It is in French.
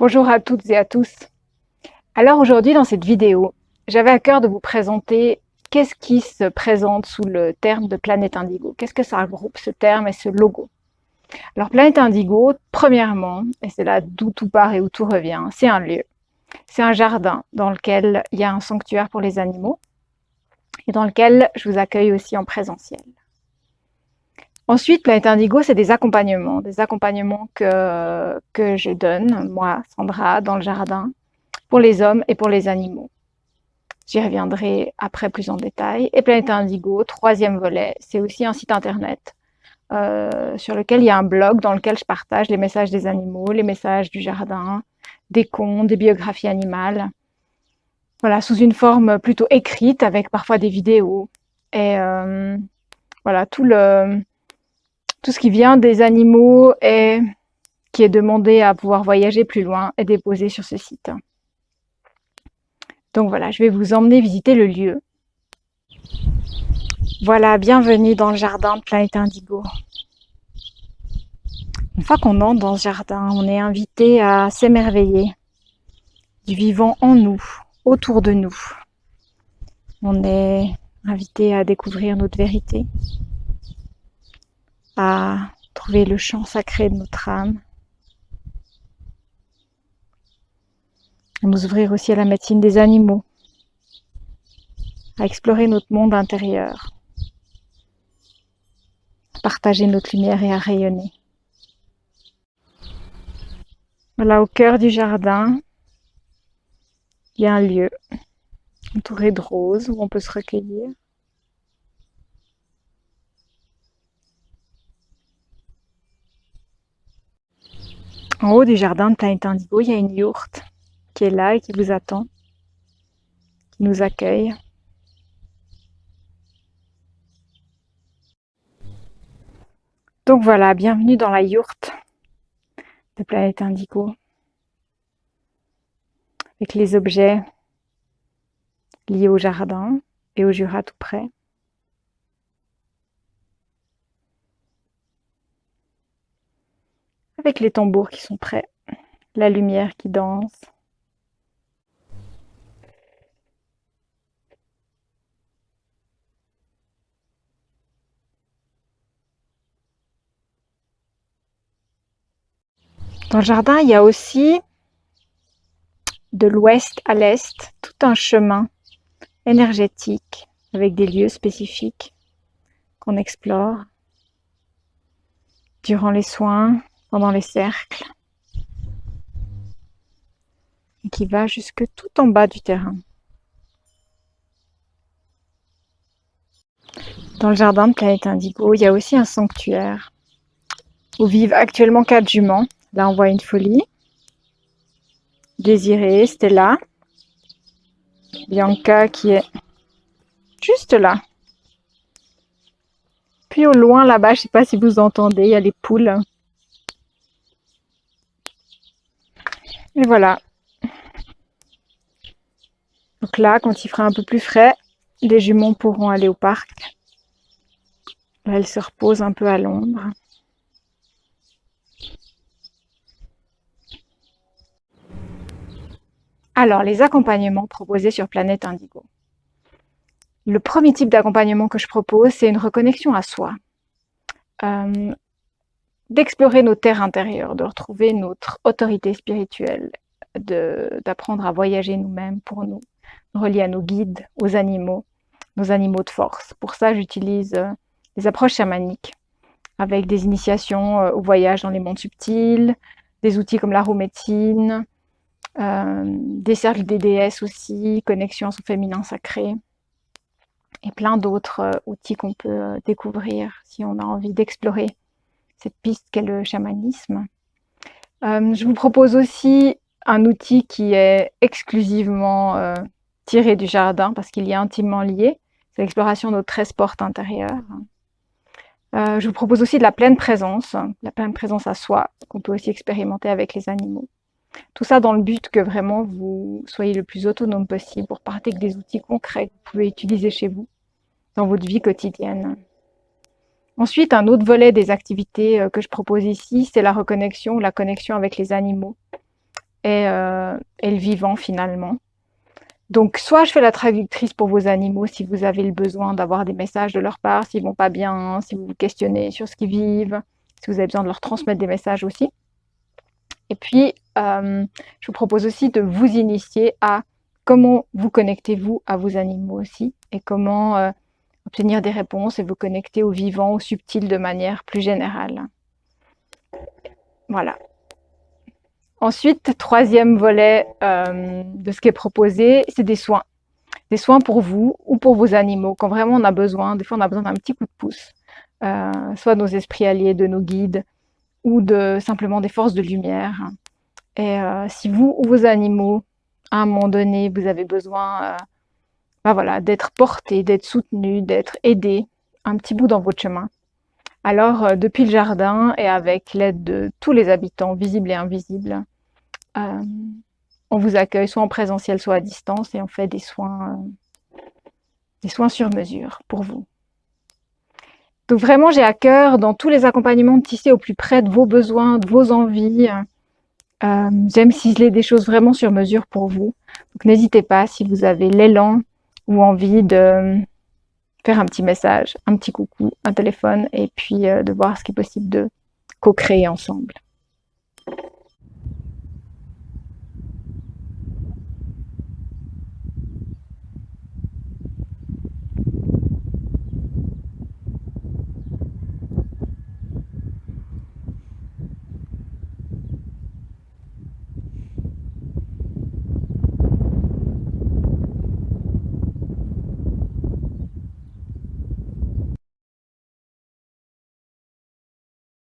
Bonjour à toutes et à tous. Alors aujourd'hui dans cette vidéo, j'avais à cœur de vous présenter qu'est-ce qui se présente sous le terme de Planète Indigo. Qu'est-ce que ça regroupe ce terme et ce logo? Alors Planète Indigo, premièrement, et c'est là d'où tout part et où tout revient, c'est un lieu. C'est un jardin dans lequel il y a un sanctuaire pour les animaux et dans lequel je vous accueille aussi en présentiel. Ensuite, Planète Indigo, c'est des accompagnements que je donne, moi, Sandra, dans le jardin, pour les hommes et pour les animaux. J'y reviendrai après plus en détail. Et Planète Indigo, troisième volet, c'est aussi un site internet sur lequel il y a un blog dans lequel je partage les messages des animaux, les messages du jardin, des contes, des biographies animales. Voilà, sous une forme plutôt écrite avec parfois des vidéos. Et voilà, tout ce qui vient des animaux et qui est demandé à pouvoir voyager plus loin est déposé sur ce site. Donc voilà, je vais vous emmener visiter le lieu. Voilà, bienvenue dans le jardin de Planète Indigo. Une fois qu'on entre dans ce jardin, on est invité à s'émerveiller du vivant en nous, autour de nous. On est invité à découvrir notre vérité, à trouver le chant sacré de notre âme, à nous ouvrir aussi à la médecine des animaux, à explorer notre monde intérieur, à partager notre lumière et à rayonner. Voilà, au cœur du jardin, il y a un lieu entouré de roses où on peut se recueillir. En haut du jardin de Planète Indigo, il y a une yourte qui est là et qui vous attend, qui nous accueille. Donc voilà, bienvenue dans la yourte de Planète Indigo, avec les objets liés au jardin et au Jura tout près. Avec les tambours qui sont prêts, la lumière qui danse. Dans le jardin, il y a aussi, de l'ouest à l'est, tout un chemin énergétique avec des lieux spécifiques qu'on explore durant les soins, pendant les cercles, et qui va jusque tout en bas du terrain. Dans le jardin de Planète Indigo, il y a aussi un sanctuaire où vivent actuellement 4 juments. Là, on voit une folie. Désirée, Stella, Bianca qui est juste là. Puis au loin là-bas, je ne sais pas si vous entendez, il y a les poules. Et voilà. Donc là, quand il fera un peu plus frais, les jumeaux pourront aller au parc. Là, elles se reposent un peu à l'ombre. Alors, les accompagnements proposés sur Planète Indigo. Le premier type d'accompagnement que je propose, c'est une reconnexion à soi. D'explorer nos terres intérieures, de retrouver notre autorité spirituelle, d'apprendre à voyager nous-mêmes pour nous relier à nos guides, aux animaux, nos animaux de force. Pour ça, j'utilise des approches chamaniques avec des initiations au voyage dans les mondes subtils, des outils comme l'aromédecine, des cercles des déesses aussi, connexion à son féminin sacré, et plein d'autres outils qu'on peut découvrir si on a envie d'explorer cette piste qu'est le chamanisme. Je vous propose aussi un outil qui est exclusivement tiré du jardin parce qu'il y est intimement lié, c'est l'exploration de nos 13 portes intérieures. Je vous propose aussi de la pleine présence à soi, qu'on peut aussi expérimenter avec les animaux. Tout ça dans le but que vraiment vous soyez le plus autonome possible pour partir avec des outils concrets que vous pouvez utiliser chez vous, dans votre vie quotidienne. Ensuite, un autre volet des activités que je propose ici, c'est la reconnexion, la connexion avec les animaux. et le vivant finalement. Donc, soit je fais la traductrice pour vos animaux si vous avez le besoin d'avoir des messages de leur part, s'ils vont pas bien, si vous vous questionnez sur ce qu'ils vivent, si vous avez besoin de leur transmettre des messages aussi. Et puis, je vous propose aussi de vous initier à comment vous connectez-vous à vos animaux aussi et comment obtenir des réponses et vous connecter au vivant, au subtil de manière plus générale. Voilà. Ensuite, troisième volet de ce qui est proposé, c'est des soins. Des soins pour vous ou pour vos animaux, quand vraiment on a besoin. Des fois, on a besoin d'un petit coup de pouce, soit de nos esprits alliés, de nos guides, ou de simplement des forces de lumière. Et si vous ou vos animaux, à un moment donné, vous avez besoin voilà, d'être portés, d'être soutenus, d'être aidés un petit bout dans votre chemin, alors depuis le jardin et avec l'aide de tous les habitants, visibles et invisibles, on vous accueille soit en présentiel, soit à distance, et on fait des soins sur mesure pour vous. Donc vraiment, j'ai à cœur, dans tous les accompagnements, de tisser au plus près de vos besoins, de vos envies. J'aime ciseler des choses vraiment sur mesure pour vous. Donc n'hésitez pas, si vous avez l'élan ou envie de faire un petit message, un petit coucou, un téléphone, et puis de voir ce qui est possible de co-créer ensemble.